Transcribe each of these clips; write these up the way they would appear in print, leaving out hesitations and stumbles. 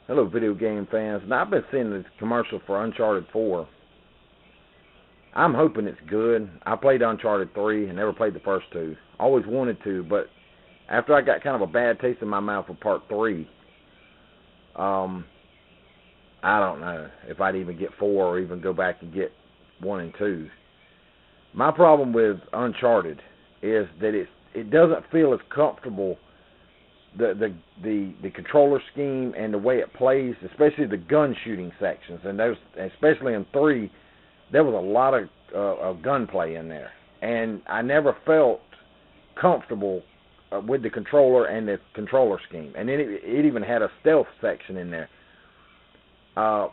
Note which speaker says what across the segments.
Speaker 1: Hello, video game fans. Now, I've been seeing this commercial for Uncharted 4. I'm hoping it's good. I played Uncharted 3 and never played the first two. Always wanted to, but after I got kind of a bad taste in my mouth with Part 3, I don't know if I'd even get 4 or even go back and get 1 and 2. My problem with Uncharted is that it doesn't feel as comfortable. The controller scheme and the way it plays, especially the gun shooting sections, and those, especially in 3, there was a lot of gunplay in there, and I never felt comfortable with the controller and the controller scheme. And then it even had a stealth section in there. And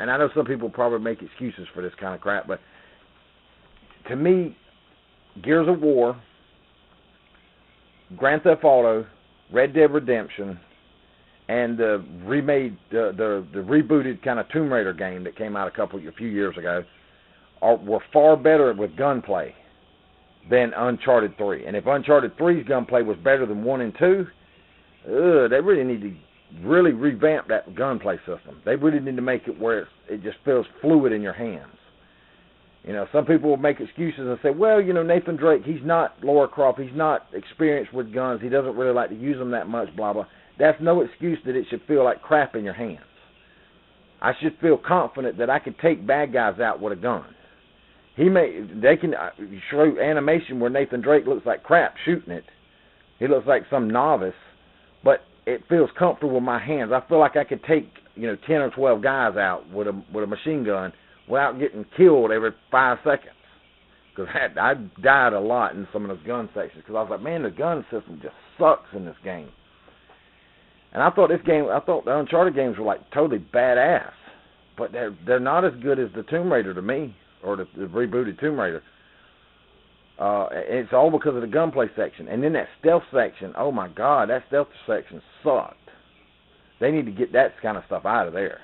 Speaker 1: I know some people probably make excuses for this kind of crap, but to me, Gears of War, Grand Theft Auto, Red Dead Redemption, and the remade, the rebooted kind of Tomb Raider game that came out a few years ago, were far better with gunplay than Uncharted 3. And if Uncharted 3's gunplay was better than 1 and 2, they really need to really revamp that gunplay system. They really need to make it where it just feels fluid in your hands. You know, some people will make excuses and say, well, you know, Nathan Drake, he's not Lara Croft, he's not experienced with guns, he doesn't really like to use them that much, blah, blah. That's no excuse that it should feel like crap in your hands. I should feel confident that I can take bad guys out with a gun. They can show animation where Nathan Drake looks like crap shooting it. He looks like some novice, but it feels comfortable in my hands. I feel like I could take, 10 or 12 guys out with a machine gun without getting killed every 5 seconds. Because I died a lot in some of those gun sections. Because I was like, man, the gun system just sucks in this game. And I thought the Uncharted games were like totally badass. But they're not as good as the Tomb Raider to me, or the rebooted Tomb Raider. It's all because of the gunplay section. And then that stealth section, oh my God, that stealth section sucked. They need to get that kind of stuff out of there.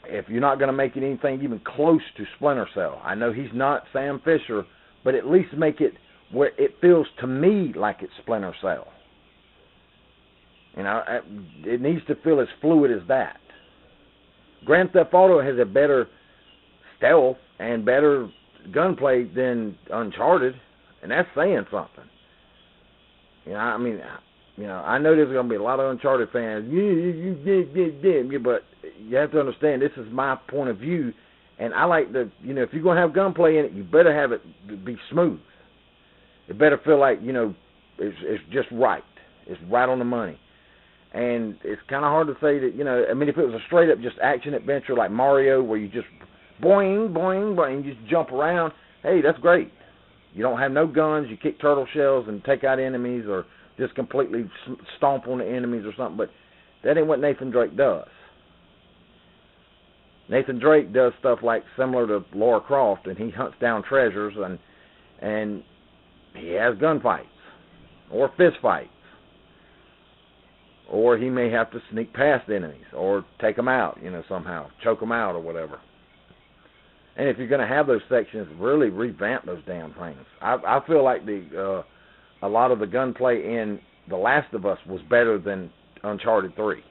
Speaker 1: If you're not going to make it anything even close to Splinter Cell, I know he's not Sam Fisher, but at least make it where it feels to me like it's Splinter Cell. It needs to feel as fluid as that. Grand Theft Auto has a better stealth and better gunplay than Uncharted, and that's saying something. I know there's going to be a lot of Uncharted fans, but you have to understand this is my point of view, and I like if you're going to have gunplay in it, you better have it be smooth. It better feel like, it's just right. It's right on the money. And it's kind of hard to say that, if it was a straight up just action adventure like Mario where you just boing, boing, boing, you just jump around, hey, that's great. You don't have no guns, you kick turtle shells and take out enemies or just completely stomp on the enemies or something, but that ain't what Nathan Drake does. Nathan Drake does stuff like similar to Lara Croft, and he hunts down treasures, and he has gunfights or fist fights. Or he may have to sneak past enemies or take them out, somehow, choke them out or whatever. And if you're going to have those sections, really revamp those damn things. I feel like a lot of the gunplay in The Last of Us was better than Uncharted 3.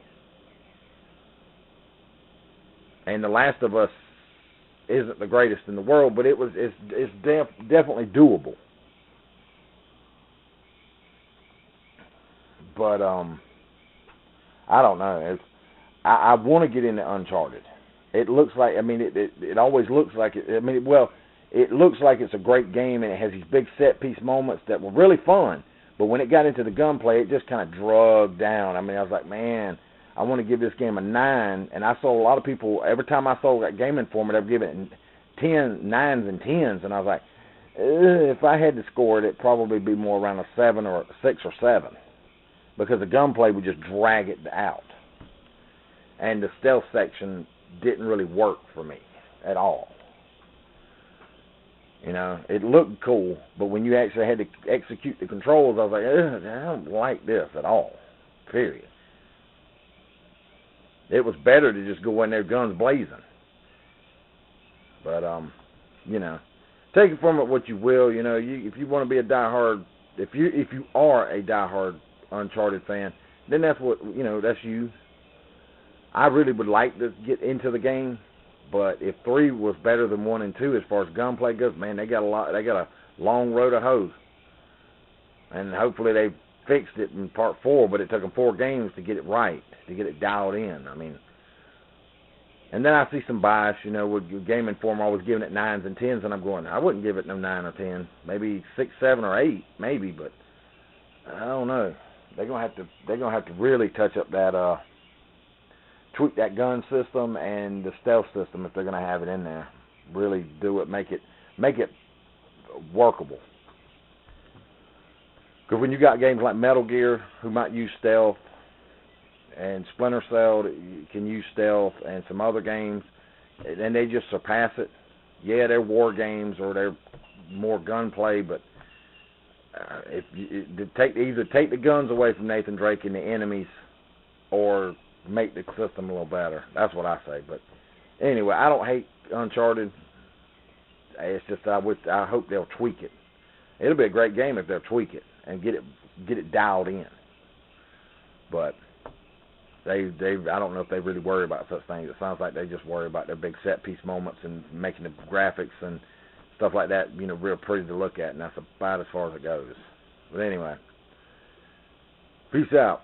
Speaker 1: And The Last of Us isn't the greatest in the world, but it's definitely doable. But I don't know. I want to get into Uncharted. It looks like, it always looks like it. It looks like it's a great game, and it has these big set-piece moments that were really fun. But when it got into the gunplay, it just kind of drugged down. I was like, man, I want to give this game a 9. And I saw a lot of people, every time I saw that Game Informer, they'd give it 10, 9s and 10s. And I was like, if I had to score it, it'd probably be more around a 7 or 6 or 7. Because the gunplay would just drag it out. And the stealth section didn't really work for me at all. It looked cool, but when you actually had to execute the controls, I was like, I don't like this at all, period. It was better to just go in there guns blazing. But, take it from it what you will, if you want to be a diehard, if you are a diehard Uncharted fan, then that's what, that's you. I really would like to get into the game, but if 3 was better than 1 and 2 as far as gunplay goes, man, they got a long road to hoe. And hopefully they fixed it in part 4, but it took them 4 games to get it right, to get it dialed in. I mean, and then I see some bias, with Game Informer always giving it 9s and 10s, and I'm going, I wouldn't give it no 9 or 10, maybe 6, 7, or 8, maybe, but I don't know. They're gonna have to really touch up that tweak that gun system and the stealth system if they're gonna have it in there. Really do it, make it workable. Because when you got games like Metal Gear, who might use stealth, and Splinter Cell can use stealth, and some other games, and they just surpass it. Yeah, they're war games or they're more gunplay, but either take the guns away from Nathan Drake and the enemies, or make the system a little better. That's what I say. But anyway, I don't hate Uncharted. It's just I hope they'll tweak it. It'll be a great game if they'll tweak it and get it dialed in. But I don't know if they really worry about such things. It sounds like they just worry about their big set piece moments and making the graphics and stuff like that, real pretty to look at, and that's about as far as it goes. But anyway, peace out.